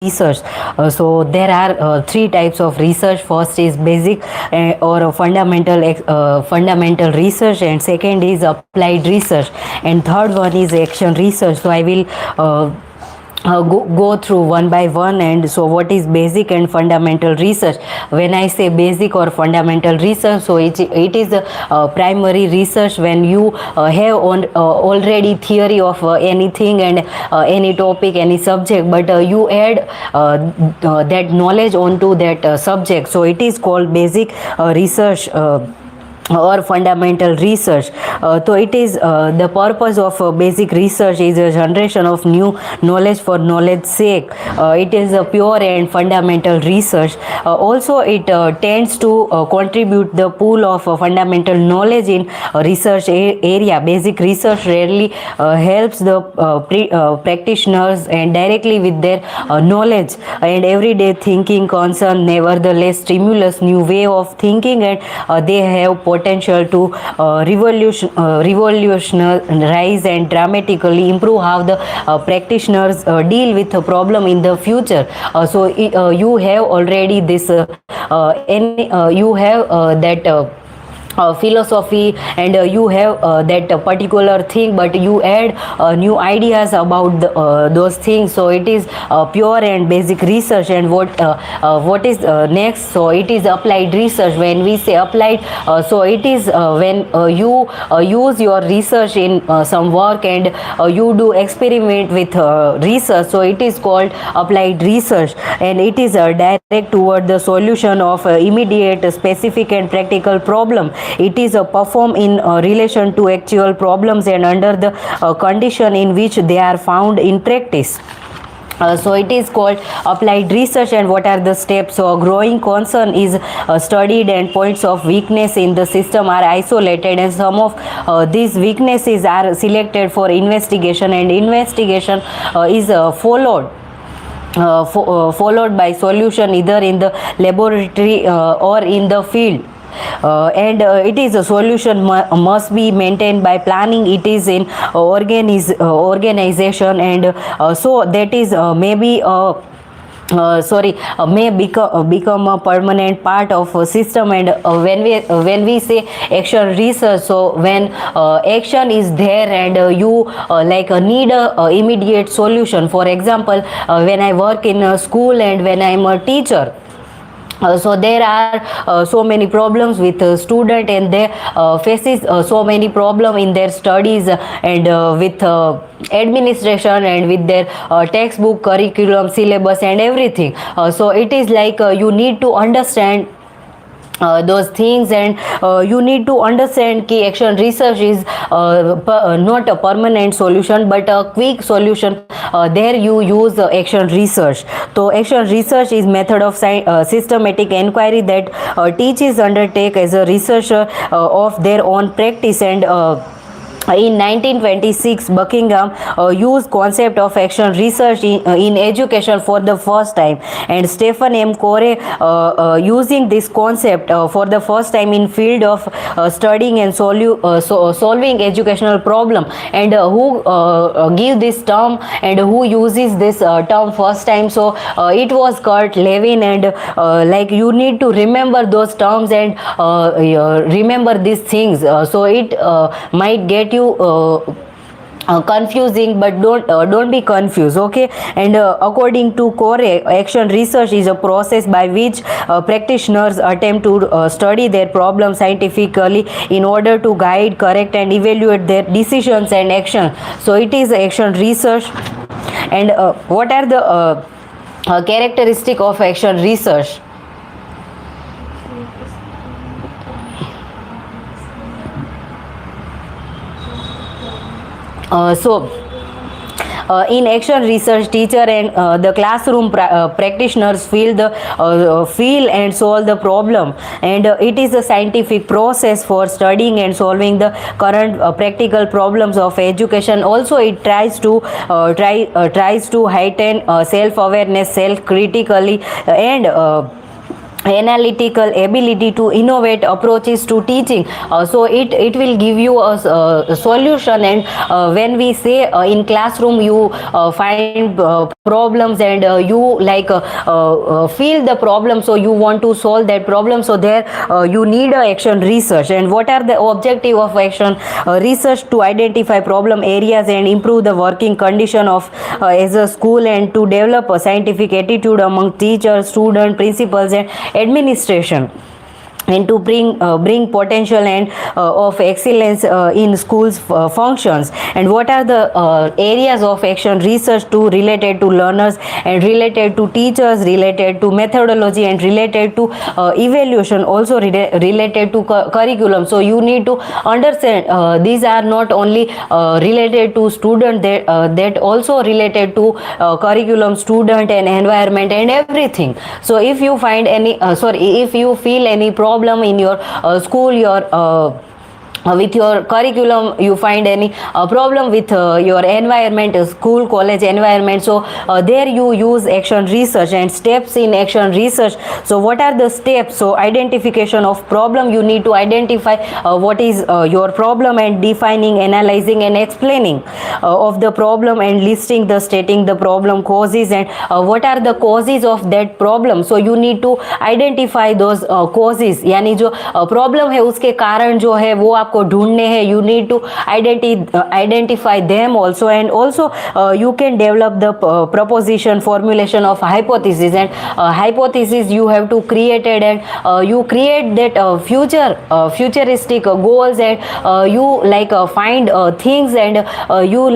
research. So there are three types of research. First is basic or fundamental research, and second is applied research, and third one is action research. So I will go through one by one. And so what is basic and fundamental research? When I say basic or fundamental research, so it is the primary research when you have already theory of anything and any topic, any subject, but you add that knowledge onto that subject. So it is called basic research or fundamental research. So it is the purpose of basic research is a generation of new knowledge for knowledge sake. It is a pure and fundamental research. Also it tends to contribute the pool of fundamental knowledge in research area. Basic research rarely helps the practitioners and directly with their knowledge and everyday thinking concern. Nevertheless, stimulus new way of thinking, and they have potential to revolutionize and dramatically improve how the practitioners deal with a problem in the future. You have already this you have that philosophy, and you have that particular thing, but you add new ideas about those things. So it is pure and basic research. And what is next? So it is applied research. When we say applied, so it is when you use your research in some work, and you do experiment with research. So it is called applied research, and it is direct toward the solution of immediate, specific and practical problem. It is performed in relation to actual problems and under the condition in which they are found in practice. So it is called applied research. And what are the steps? So growing concern is studied, and points of weakness in the system are isolated, and some of these weaknesses are selected for investigation, and investigation is followed by solution either in the laboratory or in the field. It is a solution must be maintained by planning. It is in organization, and so that is maybe may become a permanent part of a system. And when we say action research, so when action is there, and you need a immediate solution. For example, when I work in a school and when I am a teacher, so there are so many problems with student, and they faces so many problem in their studies, and with administration, and with their textbook, curriculum, syllabus and everything. So it is you need to understand those things, and you need to understand कि action research is not a permanent solution but a quick solution. There you use action research. So action research is method of systematic inquiry that teachers undertake as a researcher of their own practice. And in 1926, Buckingham used concept of action research in education for the first time, and Stephen M. Corey using this concept for the first time in field of studying and solving educational problem. And who give this term and who uses this term first time? So it was Kurt Lewin. And you need to remember those terms and remember these things. So it might get you confusing, but don't be confused, okay? And according to Corey, action research is a process by which practitioners attempt to study their problem scientifically in order to guide, correct and evaluate their decisions and action. So it is action research. And what are the characteristic of action research? In action research, teacher and the classroom practitioners feel and solve the problem, and it is a scientific process for studying and solving the current practical problems of education. Also, it tries to heighten self-awareness, self-critically, and analytical ability to innovate approaches to teaching. So it will give you a solution. And when we say in classroom you find problems, and you feel the problem, so you want to solve that problem, so there you need action research. And what are the objective of action research? To identify problem areas and improve the working condition of as a school, and to develop a scientific attitude among teachers, students, principals and administration, and to bring potential and of excellence in schools functions. And what are the areas of action research? To related to learners, and related to teachers, related to methodology, and related to evaluation, also related to curriculum. So you need to understand these are not only related to student, that also related to curriculum, student and environment and everything. So if you find any if you feel any problem in your school, your with your curriculum, you find any problem with your environment, school, college environment, so there you use action research. And steps in action research: so what are the steps? So identification of problem, you need to identify what is your problem, and defining, analyzing and explaining of the problem, and listing the stating the problem causes, and what are the causes of that problem. So you need to identify those causes, यानी जो problem है उसके कारण जो है वो आपको ढूंढने हैं. You need to identify them also. And also you can develop the proposition, formulation of hypothesis. And hypothesis you have to create it, and you create that futuristic goals, and you find things, and you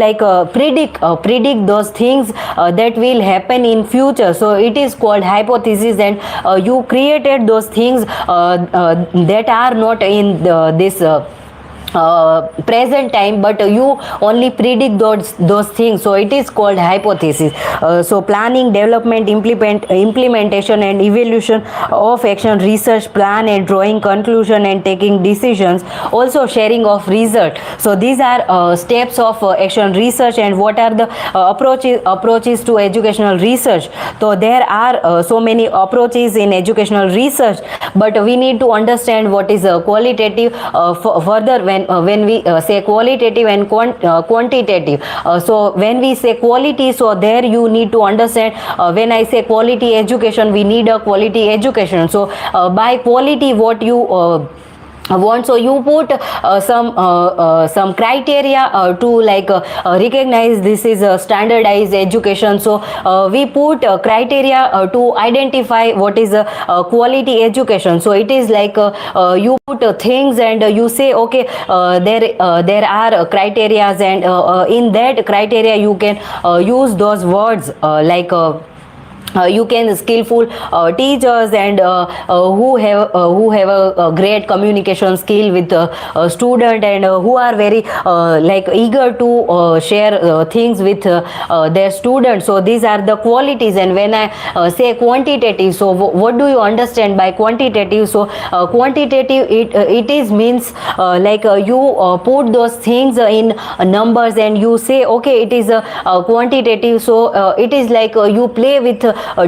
predict those things that will happen in future. So it is called hypothesis. And you created those things that are not in this present time, but you only predict those things, so it is called hypothesis. So planning, development, implementation and evaluation of action research plan, and drawing conclusion and taking decisions, also sharing of result. So these are steps of action research. And what are the approaches to educational research? So there are so many approaches in educational research, but we need to understand what is qualitative further when we say qualitative and quantitative. So when we say quality, so there you need to understand, when I say quality education, we need a quality education. So by quality, what you want, so you put some criteria to recognize this is a standardized education. So we put criteria to identify what is a quality education. So it is you put things, and you say okay, there are criterias, and in that criteria you can use those words you can skillful teachers, and who have a great communication skill with student, and who are very eager to share things with their students. So these are the qualities. And when I say quantitative, so what do you understand by quantitative? So quantitative, it is means you put those things in numbers, and you say okay, it is a quantitative. So it is you play with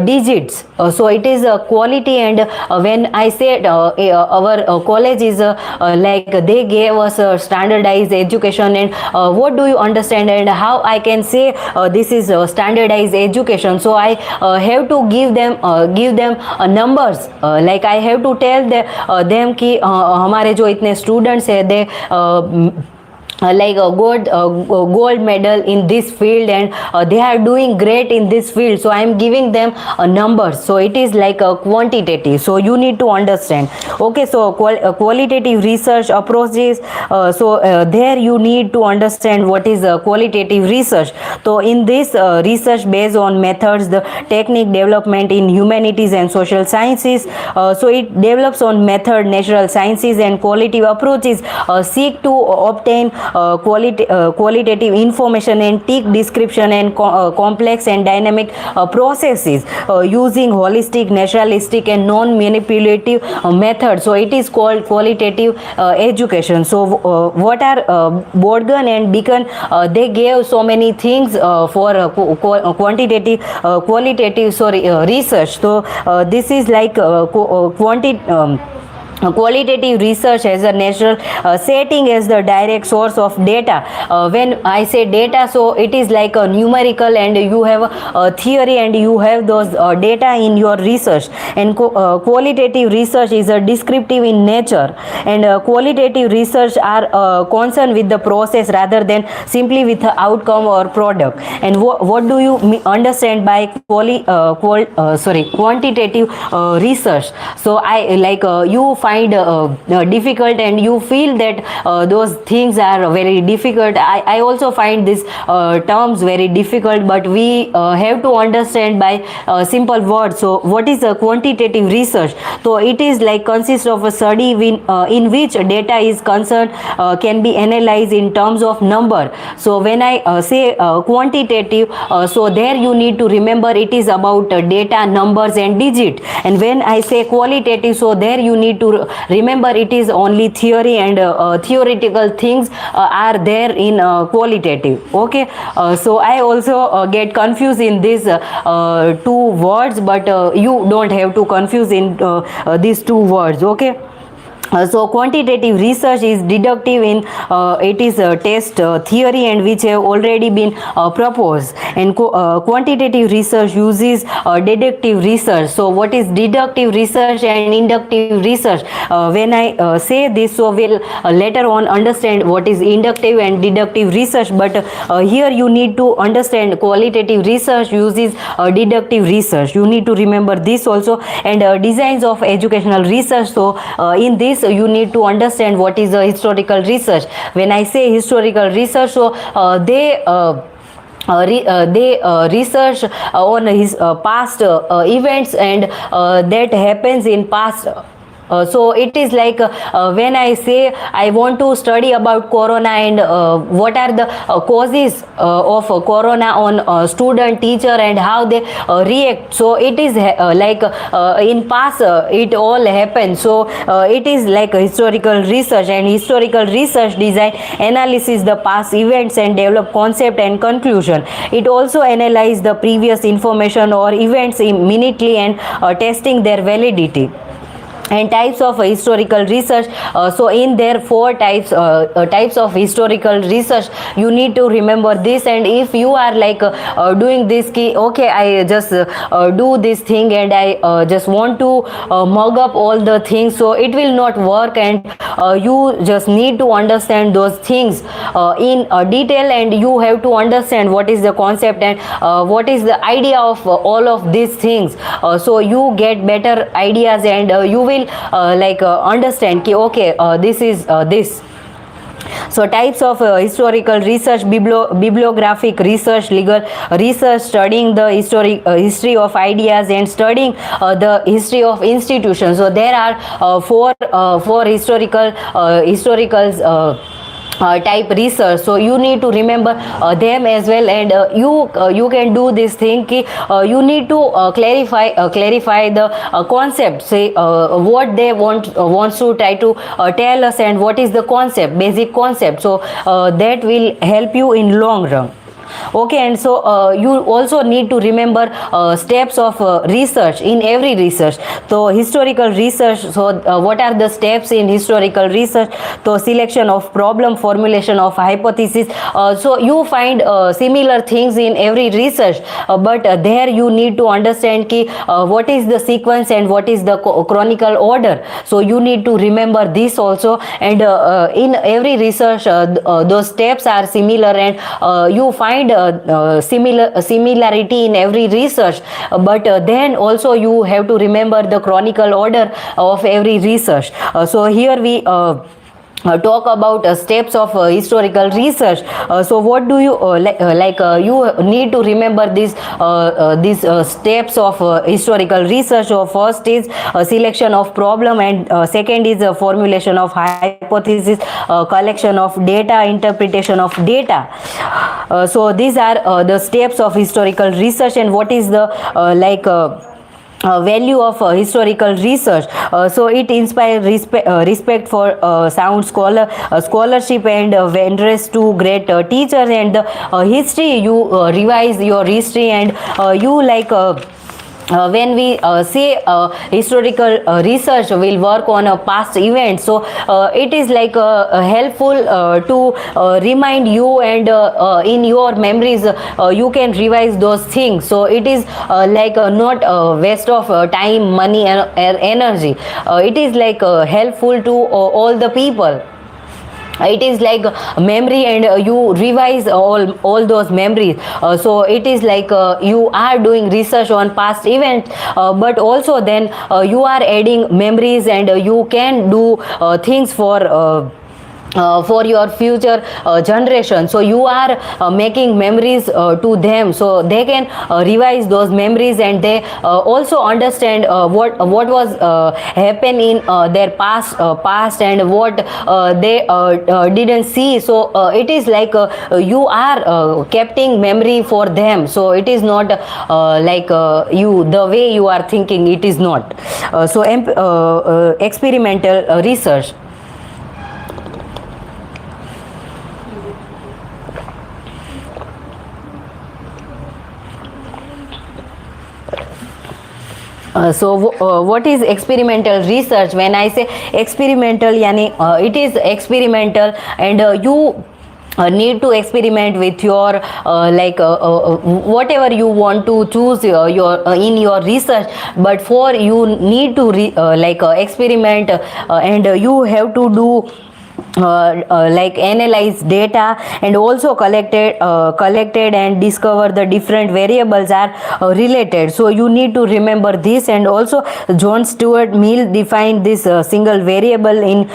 digits. So it is a quality. And when I said our college is they gave us a standardized education, and what do you understand, and how I can say this is standardized education? So I have to give them numbers. I have to tell them कि हमारे जो इतने students है, they gold medal in this field, and they are doing great in this field, so I am giving them numbers. So it is like a quantitative. So you need to understand. Okay, so qualitative research approaches, there you need to understand what is qualitative research. So in this research based on methods, the technique development in humanities and social sciences, so it develops on method, natural sciences and qualitative approaches seek to obtain qualitative information and thick description and complex and dynamic processes using holistic, naturalistic and non-manipulative methods. So it is called qualitative education. So what are Borgen and Beacon? They gave so many things for qualitative research. So this is like qualitative research as a natural setting as the direct source of data. When I say data, so it is like a numerical, and you have a theory and you have those data in your research. And qualitative research is a descriptive in nature, and qualitative research are concerned with the process rather than simply with the outcome or product. And what do you understand by quantitative research? So I like you find difficult and you feel that those things are very difficult. I also find these terms very difficult, but we have to understand by simple words. So what is a quantitative research? So it is like consists of a study in which data is concerned can be analyzed in terms of number. So when I say quantitative, so there you need to remember it is about data, numbers and digit. And when I say qualitative, so there you need to remember it is only theory, and theoretical things are there in qualitative. Okay, so I also get confused in these two words, but you don't have to confuse in these two words. Okay. So quantitative research is deductive in it is a test theory and which have already been proposed, and quantitative research uses deductive research. So what is deductive research and inductive research? When I say this, so we'll later on understand what is inductive and deductive research, but here you need to understand qualitative research uses deductive research. You need to remember this also. And designs of educational research. So in this you need to understand what is a historical research. When I say historical research, so they research on his past events, and that happens in past. So it is like when I say I want to study about corona and what are the causes of corona on student, teacher, and how they react. So it is like in past it all happened. So it is like a historical research, and historical research design analysis the past events and develop concept and conclusion. It also analyze the previous information or events immediately and testing their validity. And types of historical research. So in there four types of historical research. You need to remember this. And if you are like doing this key, okay, I just do this thing and I just want to mug up all the things, so it will not work. And you just need to understand those things in detail, and you have to understand what is the concept and what is the idea of all of these things. So you get better ideas, and you will understand ki, okay, this is this. So types of historical research: bibliographic research, legal research, studying the history of ideas, and studying the history of institutions. So there are four historical type research. So you need to remember them as well. And you can do this thing ki, you need to clarify the concept. Say what they wants to try to tell us, and what is the concept, basic concept. So that will help you in long run. Okay. And so you also need to remember steps of research in every research. So historical research, so what are the steps in historical research? So selection of problem, formulation of hypothesis. So you find similar things in every research, but there you need to understand ki, what is the sequence and what is the chronicle order. So you need to remember this also. And in every research those steps are similar, and you find similarity in every research, but then also you have to remember the chronicle order of every research. So here we talk about steps of historical research. So what do you you need to remember these steps of historical research. So first is selection of problem, and second is formulation of hypothesis, collection of data, interpretation of data. So these are the steps of historical research. And what is the value of historical research? So it inspires respect for sound scholarship and vendors to great teachers. And history, you revise your history, and you when we say historical research will work on a past event, so it is helpful to remind you, and in your memories you can revise those things. So it is not a waste of time, money, and energy. It is helpful to all the people. It is like memory, and you revise all those memories. So it is you are doing research on past events, but also then you are adding memories, and you can do things for your future generation. So you are making memories to them, so they can revise those memories, and they also understand what was happen in their past, and what they didn't see. So it is you are keeping memory for them. So it is not you, the way you are thinking, it is not. Experimental research. What is experimental research? When I say experimental, yani it is experimental, and you need to experiment with your whatever you want to choose your in your research. But for you need to experiment, and you have to do analyze data, and also collected and discover the different variables are related. So you need to remember this. And also John Stuart Mill defined this single variable in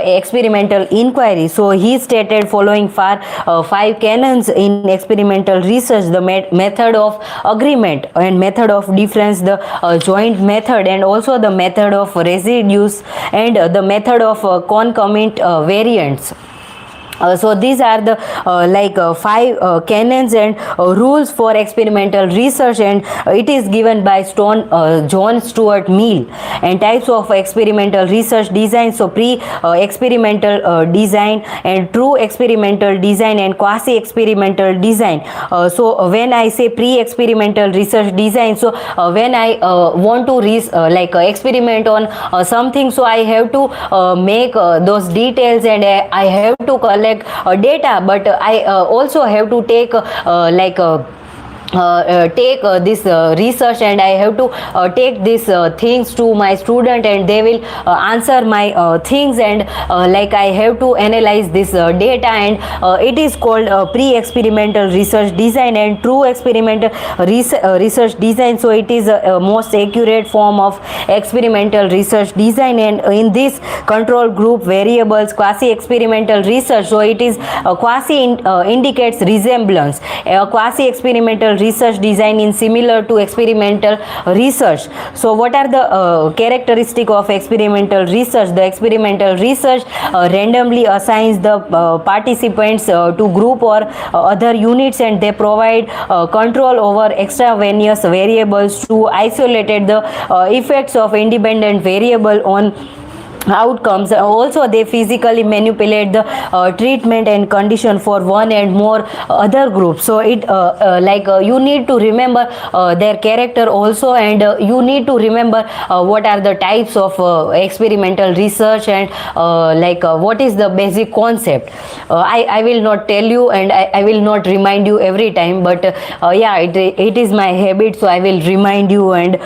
experimental inquiry. So he stated following five canons in experimental research: the method of agreement, and method of difference, the joint method, and also the method of residues, and the method of concomitant variants. So these are the five canons and rules for experimental research, and it is given by John Stuart Mill. And types of experimental research design: so pre-experimental design, and true experimental design, and quasi-experimental design. So when I say pre-experimental research design, so when I want to experiment on something, so I have to make those details, and I have to collect data, but I also have to take this research, and I have to take these things to my student, and they will answer my things, and I have to analyze this data. And it is called pre-experimental research design. And true experimental research design, so it is a most accurate form of experimental research design. And in this control group variables quasi-experimental research, so it is indicates resemblance. Quasi-experimental research design is similar to experimental research. So what are the characteristic of experimental research? The experimental research randomly assigns the participants to group or other units, and they provide control over extraneous variables to isolate the effects of independent variable on outcomes. Also they physically manipulate the treatment and condition for one and more other groups. So it you need to remember their character also, and you need to remember what are the types of experimental research, and what is the basic concept. I will not tell you, and I will not remind you every time, but yeah, it is my habit, so I will remind you. And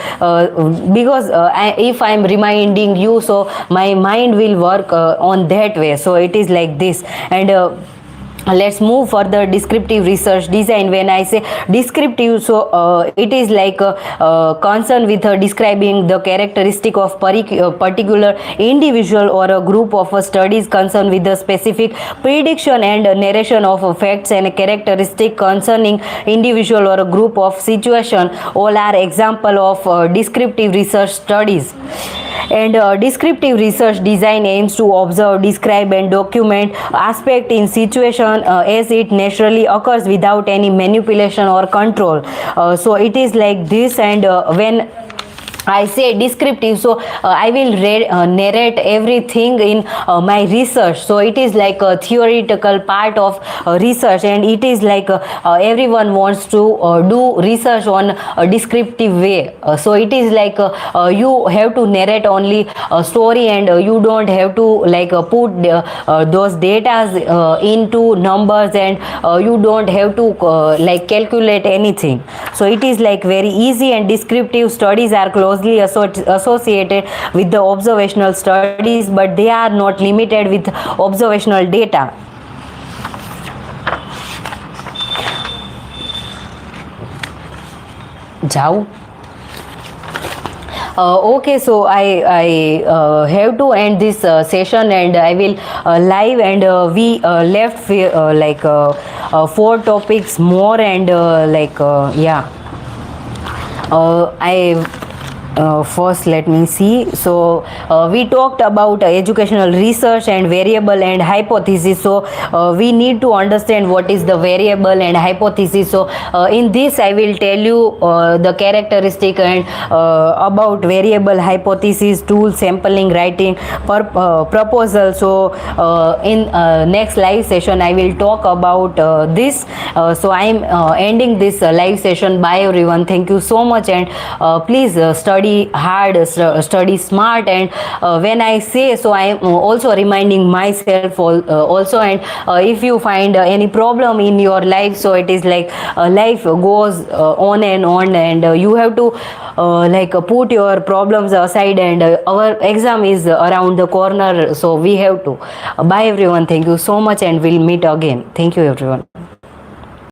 because if I am reminding you, so my mind will work on that way. So it is like this. And let's move further. Descriptive research design. When I say descriptive, so it is like concern with describing the characteristic of particular individual or a group of studies, concerned with the specific prediction and narration of facts and characteristic concerning individual or a group of situation. All are example of descriptive research studies. And descriptive research design aims to observe, describe and document aspect in situation as it naturally occurs without any manipulation or control. So it is like this. And when I say descriptive, so I will narrate everything in my research. So it is like a theoretical part of research, and it is like everyone wants to do research on a descriptive way. So it is like you have to narrate only a story, and you don't have to like put those data into numbers, and you don't have to like calculate anything. So it is like very easy, and descriptive studies are closely associated with the observational studies, but they are not limited with observational data. Jao. Okay, so I have to end this session, and I will live, and we left like 4 topics more, and yeah. First, let me see. So we talked about educational research and variable and hypothesis. So we need to understand what is the variable and hypothesis. So in this I will tell you the characteristic and about variable, hypothesis, tool, sampling, writing, proposal. So in next live session I will talk about this. So I am ending this live session. Bye everyone. Thank you so much, and please study hard, study smart. And when I say so, I am also reminding myself also. And if you find any problem in your life, so it is like life goes on and on, and you have to like put your problems aside, and our exam is around the corner, so we have to. Bye everyone. Thank you so much, and we'll meet again. Thank you everyone.